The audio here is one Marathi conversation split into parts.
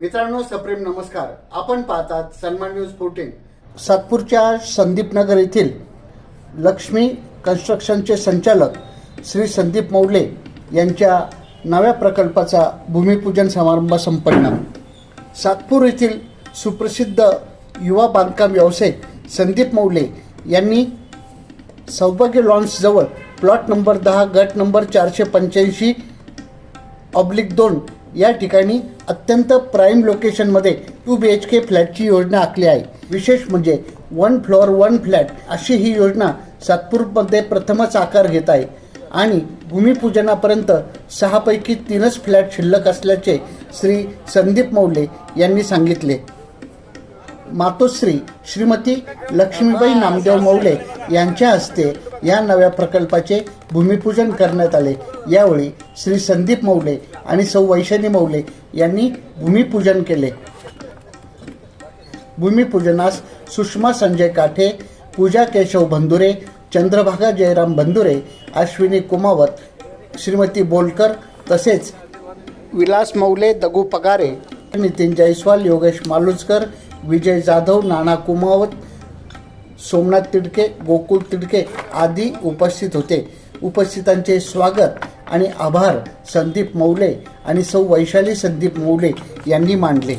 मित्रांनो, सप्रेम नमस्कार. आपण पाहतात सन्मान न्यूज 14. सातपूरच्या संदीप नगर येथील लक्ष्मी कन्स्ट्रक्शनचे संचालक श्री संदीप मौले यांच्या नव्या प्रकल्पाचा भूमिपूजन समारंभ संपन्न. सातपूर येथील सुप्रसिद्ध युवा बांधकाम व्यावसायिक संदीप मौले यांनी सौभाग्य लॉन्सजवळ प्लॉट नंबर 10 गट नंबर 485/2 या ठिकाणी अत्यंत प्राईम लोकेशनमध्ये 2 BHK फ्लॅटची योजना आखली आहे. विशेष म्हणजे 1 फ्लोअर 1 फ्लॅट अशी ही योजना सातपूरमध्ये प्रथमच आकार घेत आहे आणि भूमिपूजनापर्यंत 6 पैकी 3च फ्लॅट शिल्लक असल्याचे श्री संदीप मौले यांनी सांगितले. मातोश्री श्रीमती लक्ष्मीबाई नामदेव मौले यांच्या हस्ते या नव्या प्रकल्पाचे भूमिपूजन करण्यात आले. यावेळी श्री संदीप मौले आणि सौ वैशाली मौले यांनी भूमिपूजन केले. भूमिपूजनास सुषमा संजय काठे, पूजा केशव बंधुरे, चंद्रभागा जयराम बंधुरे, अश्विनी कुमावत, श्रीमती बोलकर तसेच विलास मौले, दगू पगारे, नितीन जयस्वाल, योगेश मालुसकर, विजय जाधव, नाना कुमावत, सोमनाथ तिडके, गोकुळ तिडके आदी उपस्थित होते. उपस्थितांचे स्वागत आणि आभार संदीप मौले आणि सौ वैशाली संदीप मौले यांनी मानले.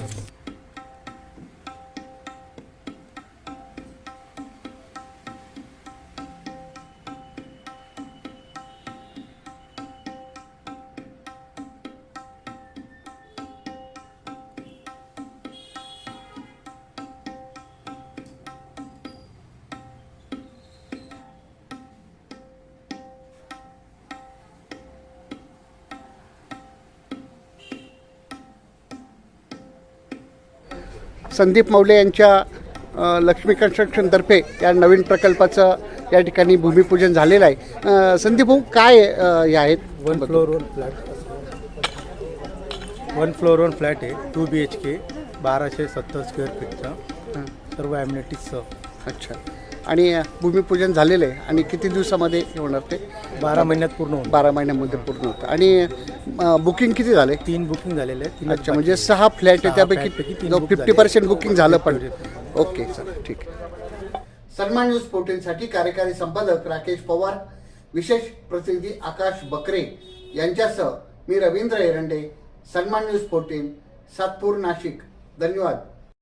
संदीप मौले यांच्या लक्ष्मी कन्स्ट्रक्शनतर्फे या नवीन प्रकल्पाचं या ठिकाणी भूमिपूजन झालेलं आहे. संदीप भाऊ, काय हे आहेत? 1 फ्लोअर 1 फ्लॅट 1 फ्लोअर 1 फ्लॅट आहे. 2 BHK 1270 स्क्वेअर फीटचा, सर्व ॲम्युनिटीजचं. अच्छा. आणि भूमिपूजन झालेलं आहे आणि किती दिवसामध्ये होणार ते? 12 महिन्यात पूर्ण होतं. 12 महिन्यामध्ये पूर्ण होतं. आणि बुकिंग किती झाले? 3 बुकिंग झालेले आहेत. 3 अच्छा, म्हणजे 6 फ्लॅट आहे, त्यापैकी 50% बुकिंग झालं पण. ओके सर, ठीक आहे. सन्मान न्यूज 14 साठी कार्यकारी संपादक राकेश पवार, विशेष प्रतिनिधी आकाश बकरे यांच्यासह मी रवींद्र एरंडे, सन्मान न्यूज 14, सातपूर, नाशिक. धन्यवाद.